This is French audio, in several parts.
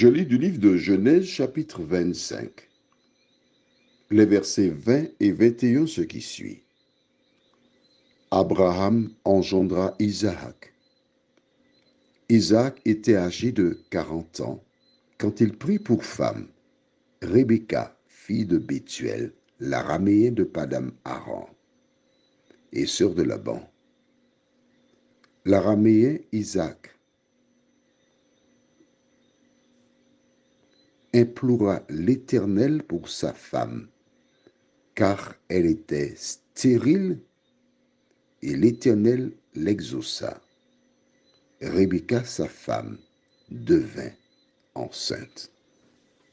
Je lis du livre de Genèse chapitre 25, les versets 20 et 21, ce qui suit. Abraham engendra Isaac. Isaac était âgé de 40 ans quand il prit pour femme Rebecca, fille de Bethuel, l'araméen de Padam-Aram, et sœur de Laban. L'araméen Isaac implora l'Éternel pour sa femme, car elle était stérile, et l'Éternel l'exauça. Rebecca, sa femme, devint enceinte.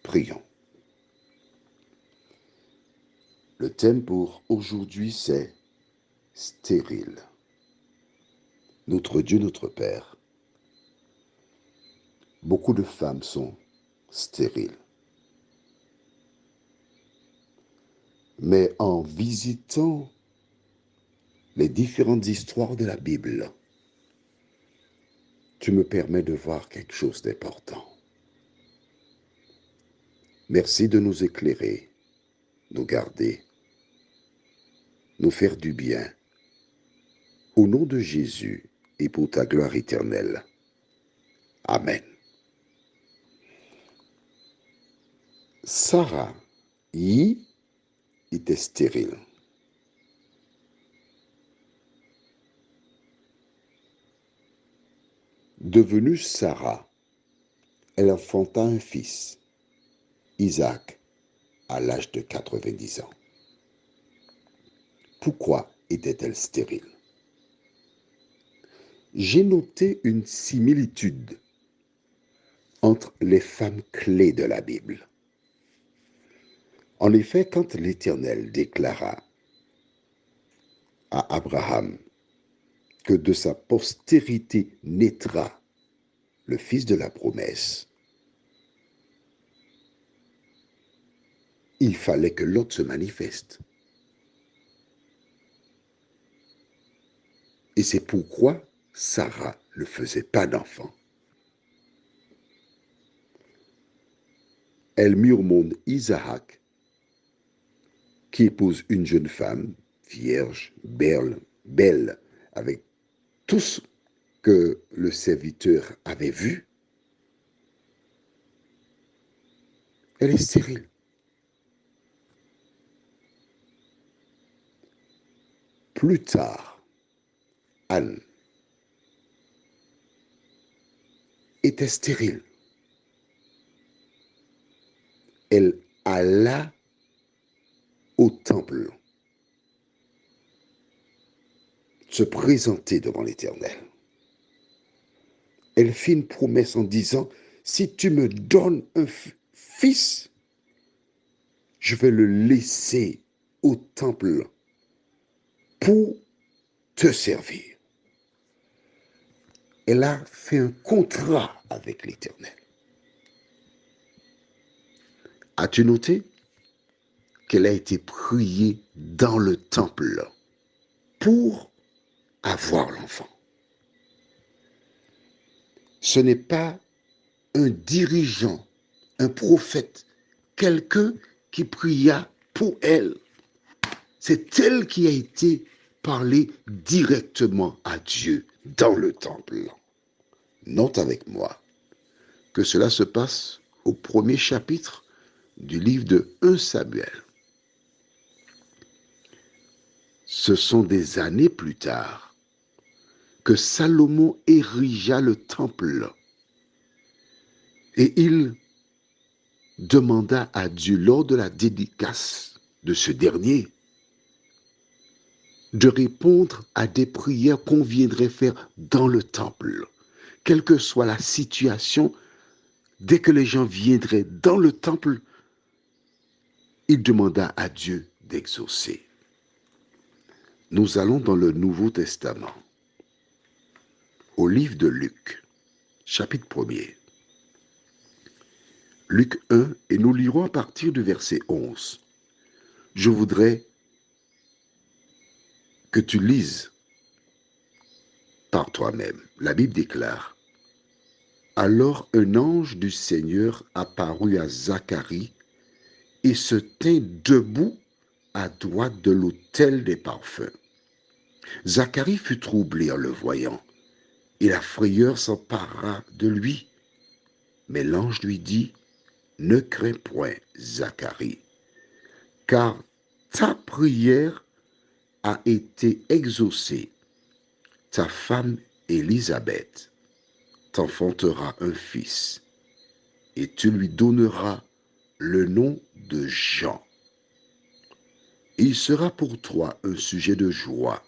Prions. Le thème pour aujourd'hui, c'est stérile. Notre Dieu, notre Père, beaucoup de femmes sont stériles. Mais en visitant les différentes histoires de la Bible, tu me permets de voir quelque chose d'important. Merci de nous éclairer, nous garder, nous faire du bien. Au nom de Jésus et pour ta gloire éternelle. Amen. Sarah était stérile. Devenue Sarah, elle enfanta un fils, Isaac, à l'âge de 90 ans. Pourquoi était-elle stérile? J'ai noté une similitude entre les femmes clés de la Bible. En effet, quand l'Éternel déclara à Abraham que de sa postérité naîtra le fils de la promesse, il fallait que l'autre se manifeste. Et c'est pourquoi Sarah ne faisait pas d'enfant. Elle mit au monde Isaac, qui épouse une jeune femme, vierge, belle, avec tout ce que le serviteur avait vu. Elle est stérile. Plus tard, Anne était stérile. Elle alla au temple se présenter devant l'Éternel. Elle fit une promesse en disant, si tu me donnes un fils, je vais le laisser au temple pour te servir. Elle a fait un contrat avec l'Éternel. As-tu noté qu'elle a été priée dans le temple pour avoir l'enfant? Ce n'est pas un dirigeant, un prophète, quelqu'un qui pria pour elle. C'est elle qui a été parlée directement à Dieu dans le temple. Note avec moi que cela se passe au premier chapitre du livre de 1 Samuel. Ce sont des années plus tard que Salomon érigea le temple et il demanda à Dieu lors de la dédicace de ce dernier de répondre à des prières qu'on viendrait faire dans le temple. Quelle que soit la situation, dès que les gens viendraient dans le temple, il demanda à Dieu d'exaucer. Nous allons dans le Nouveau Testament, au livre de Luc, chapitre 1er. Luc 1, et nous lirons à partir du verset 11. Je voudrais que tu lises par toi-même. La Bible déclare, Alors un ange du Seigneur apparut à Zacharie et se tint debout à droite de l'autel des parfums. Zacharie fut troublé en le voyant, et la frayeur s'empara de lui. Mais l'ange lui dit, ne crains point, Zacharie, car ta prière a été exaucée. Ta femme Élisabeth t'enfantera un fils, et tu lui donneras le nom de Jean. Il sera pour toi un sujet de joie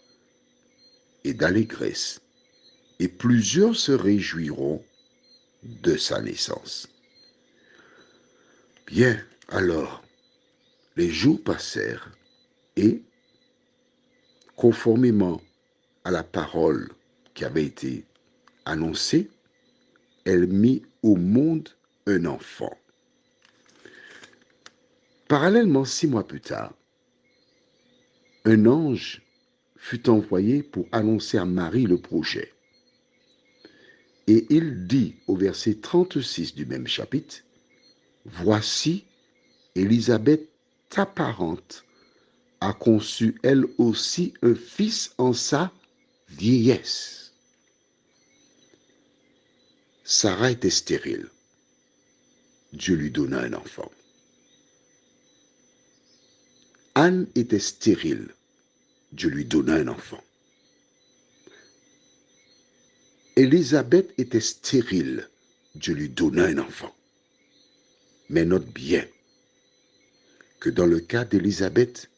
et d'allégresse, et plusieurs se réjouiront de sa naissance. Bien, alors, les jours passèrent, et, conformément à la parole qui avait été annoncée, elle mit au monde un enfant. Parallèlement, 6 mois plus tard, un ange fut envoyé pour annoncer à Marie le projet. Et il dit au verset 36 du même chapitre, « Voici, Élisabeth, ta parente, a conçu elle aussi un fils en sa vieillesse. » Sarah était stérile. Dieu lui donna un enfant. Anne était stérile. Dieu lui donna un enfant. Élisabeth était stérile. Dieu lui donna un enfant. Mais note bien que dans le cas d'Élisabeth,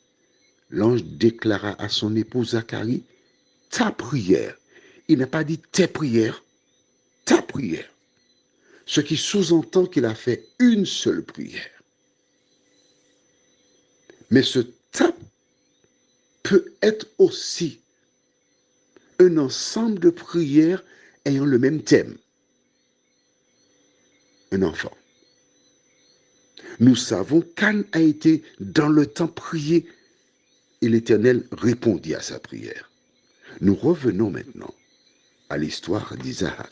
l'ange déclara à son époux Zacharie, ta prière. Il n'a pas dit tes prières, ta prière. Ce qui sous-entend qu'il a fait une seule prière. Mais ce ta peut être aussi un ensemble de prières ayant le même thème. Un enfant. Nous savons qu'Anne a été dans le temps priée et l'Éternel répondit à sa prière. Nous revenons maintenant à l'histoire d'Isaac.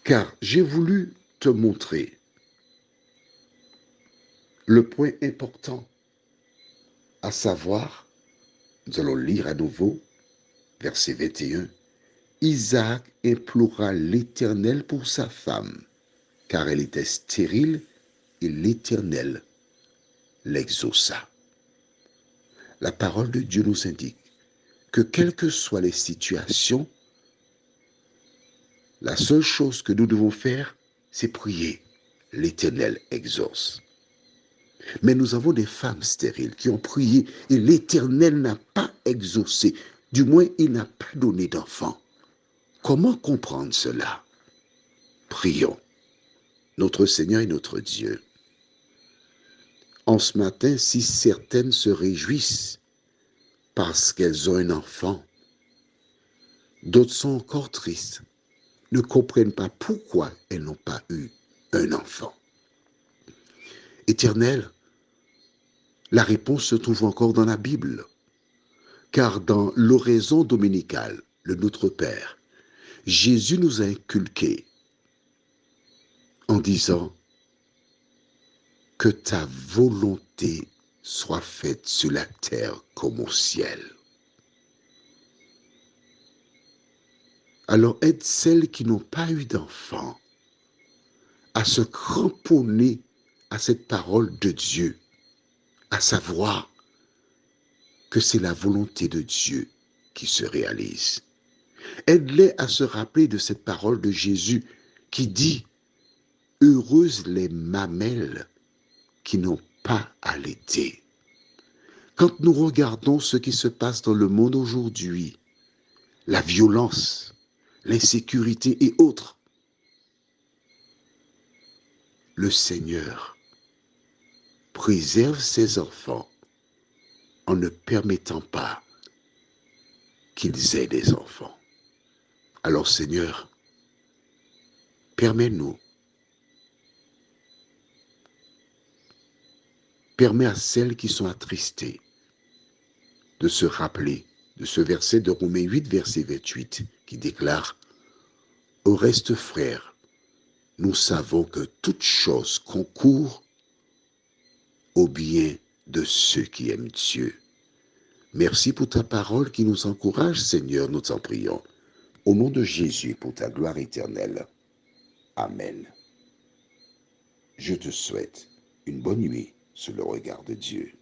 Car j'ai voulu te montrer le point important, à savoir, nous allons lire à nouveau, verset 21, Isaac implora l'Éternel pour sa femme, car elle était stérile, et l'Éternel l'exauça. La parole de Dieu nous indique que quelles que soient les situations, la seule chose que nous devons faire, c'est prier. L'Éternel exauce. Mais nous avons des femmes stériles qui ont prié et l'Éternel n'a pas exaucé. Du moins, il n'a pas donné d'enfant. Comment comprendre cela? Prions. Notre Seigneur et notre Dieu. En ce matin, si certaines se réjouissent parce qu'elles ont un enfant, d'autres sont encore tristes, ne comprennent pas pourquoi elles n'ont pas eu un enfant. Éternel, la réponse se trouve encore dans la Bible, car dans l'oraison dominicale, le Notre Père, Jésus nous a inculqué en disant que ta volonté soit faite sur la terre comme au ciel. Alors aide celles qui n'ont pas eu d'enfant à se cramponner à cette parole de Dieu, à savoir que c'est la volonté de Dieu qui se réalise. Aide-les à se rappeler de cette parole de Jésus qui dit « Heureuses les mamelles qui n'ont pas allaité ». Quand nous regardons ce qui se passe dans le monde aujourd'hui, la violence, l'insécurité et autres, le Seigneur préserve ses enfants en ne permettant pas qu'ils aient des enfants. Alors Seigneur, permets à celles qui sont attristées de se rappeler de ce verset de Romains 8, verset 28, qui déclare Au reste, frères, nous savons que toute chose concourt au bien de ceux qui aiment Dieu. Merci pour ta parole qui nous encourage, Seigneur, nous t'en prions. Au nom de Jésus, pour ta gloire éternelle. Amen. Je te souhaite une bonne nuit sous le regard de Dieu.